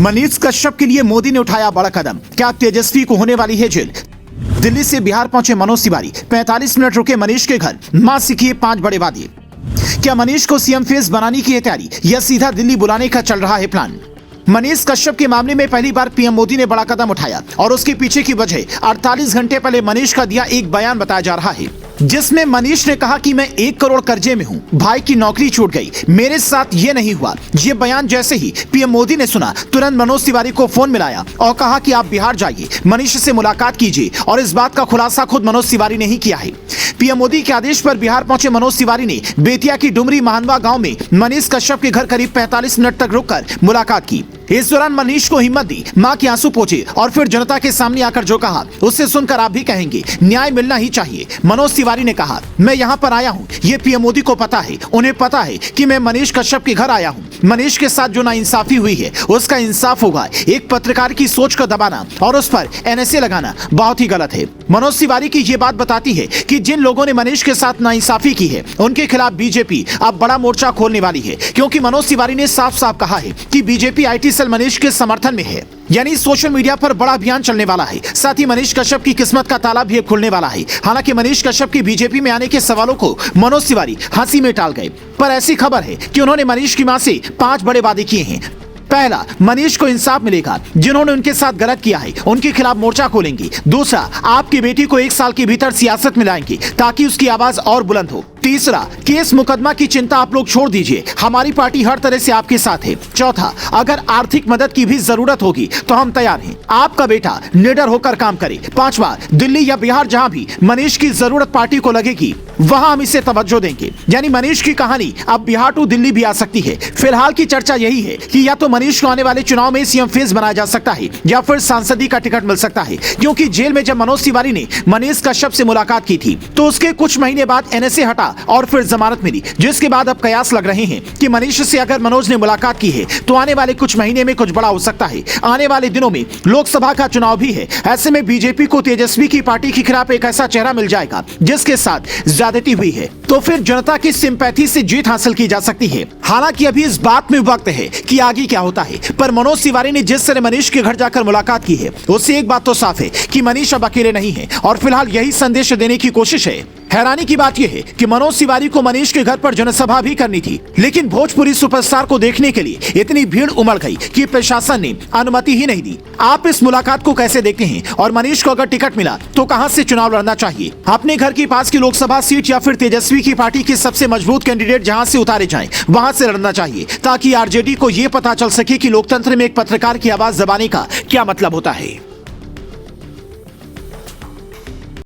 मनीष कश्यप के लिए मोदी ने उठाया बड़ा कदम, क्या तेजस्वी को होने वाली है जेल। दिल्ली से बिहार पहुंचे मनोज तिवारी, 45 मिनट रुके मनीष के घर, मां से किए 5 बड़े वादे। क्या मनीष को सीएम फेस बनाने की है तैयारी या सीधा दिल्ली बुलाने का चल रहा है प्लान। मनीष कश्यप के मामले में पहली बार पीएम मोदी ने बड़ा कदम उठाया और उसके पीछे की वजह 48 घंटे पहले मनीष का दिया एक बयान बताया जा रहा है, जिसमें मनीष ने कहा कि मैं 1 करोड़ कर्जे में हूं, भाई की नौकरी छूट गई, मेरे साथ ये नहीं हुआ। ये बयान जैसे ही पीएम मोदी ने सुना, तुरंत मनोज तिवारी को फोन मिलाया और कहा कि आप बिहार जाइए, मनीष से मुलाकात कीजिए। और इस बात का खुलासा खुद मनोज तिवारी ने ही किया है। पीएम मोदी के आदेश पर बिहार पहुंचे मनोज तिवारी ने बेतिया की डुमरी महानवा गांव में मनीष कश्यप के घर करीब 45 मिनट तक रुककर मुलाकात की। इस दौरान मनीष को हिम्मत दी, मां के आंसू पोंछे और फिर जनता के सामने आकर जो कहा उससे सुनकर आप भी कहेंगे न्याय मिलना ही चाहिए। मनोज तिवारी ने कहा, मैं यहाँ पर आया हूँ, ये पीएम मोदी को पता है, उन्हें पता है कि मैं मनीष कश्यप के घर आया हूँ। मनीष के साथ जो नाइंसाफी हुई है उसका इंसाफ होगा। एक पत्रकार की सोच को दबाना और उस पर एनएसए लगाना बहुत ही गलत है। मनोज तिवारी की ये बात बताती है कि जिन लोगों ने मनीष के साथ नाइंसाफी की है उनके खिलाफ बीजेपी अब बड़ा मोर्चा खोलने वाली है, क्योंकि मनोज तिवारी ने साफ साफ कहा है कि बीजेपी आईटी सेल मनीष के समर्थन में है। यानी सोशल मीडिया पर बड़ा अभियान चलने वाला है। साथ ही मनीष कश्यप की किस्मत का ताला भी खुलने वाला है। हालांकि मनीष कश्यप की बीजेपी में आने के सवालों को मनोज तिवारी हंसी में टाल गए, पर ऐसी खबर है कि उन्होंने मनीष की मां से 5 बड़े वादे किए हैं। पहला, मनीष को इंसाफ मिलेगा, जिन्होंने उनके साथ गलत किया है उनके खिलाफ मोर्चा खोलेंगे। दूसरा, आपकी बेटी को 1 साल के भीतर सियासत में लाएंगे ताकि उसकी आवाज और बुलंद हो। तीसरा, केस मुकदमा की चिंता आप लोग छोड़ दीजिए, हमारी पार्टी हर तरह से आपके साथ है। चौथा, अगर आर्थिक मदद की भी जरूरत होगी तो हम तैयार हैं, आपका बेटा निडर होकर काम करे। पांचवा, दिल्ली या बिहार जहां भी मनीष की जरूरत पार्टी को लगेगी वहां हम इसे तवज्जो देंगे। यानी मनीष की कहानी अब बिहार टू दिल्ली भी आ सकती है। फिलहाल की चर्चा यही है कि या तो मनीष को आने वाले चुनाव में सीएम फेस बनाया जा सकता है या फिर सांसदी का टिकट मिल सकता है, क्योंकि जेल में जब मनोज तिवारी ने मनीष कश्यप से मुलाकात की थी तो उसके कुछ महीने बाद एनएसए हटा और फिर जमानत मिली, जिसके बाद अब कयास लग रहे हैं कि मनीष से अगर मनोज ने मुलाकात की है तो आने वाले कुछ महीने में कुछ बड़ा हो सकता है। आने वाले दिनों में लोकसभा का चुनाव भी है। ऐसे में बीजेपी को तेजस्वी की पार्टी के खिलाफ एक ऐसा चेहरा मिल जाएगा जिसके साथ ज्यादती हुई है, तो फिर जनता की सिंपैथी से जीत हासिल की जा सकती है। हालांकि अभी इस बात में वक्त है कि आगे क्या होता है, पर मनोज तिवारी ने जिस तरह मनीष के घर जाकर मुलाकात की है उससे एक बात तो साफ है कि मनीष अब अकेले नहीं है और फिलहाल यही संदेश देने की कोशिश है। हैरानी की बात यह है कि मनोज तिवारी को मनीष के घर पर जनसभा भी करनी थी, लेकिन भोजपुरी सुपरस्टार को देखने के लिए इतनी भीड़ उमड़ गई कि प्रशासन ने अनुमति ही नहीं दी। आप इस मुलाकात को कैसे देखते हैं और मनीष को अगर टिकट मिला तो कहां से चुनाव लड़ना चाहिए, अपने घर के पास की लोकसभा सीट या फिर तेजस्वी की पार्टी के सबसे मजबूत कैंडिडेट जहां से उतारे जाएं वहां से लड़ना चाहिए, ताकि आरजेडी को यह पता चल सके कि लोकतंत्र में एक पत्रकार की आवाज दबाने का क्या मतलब होता है।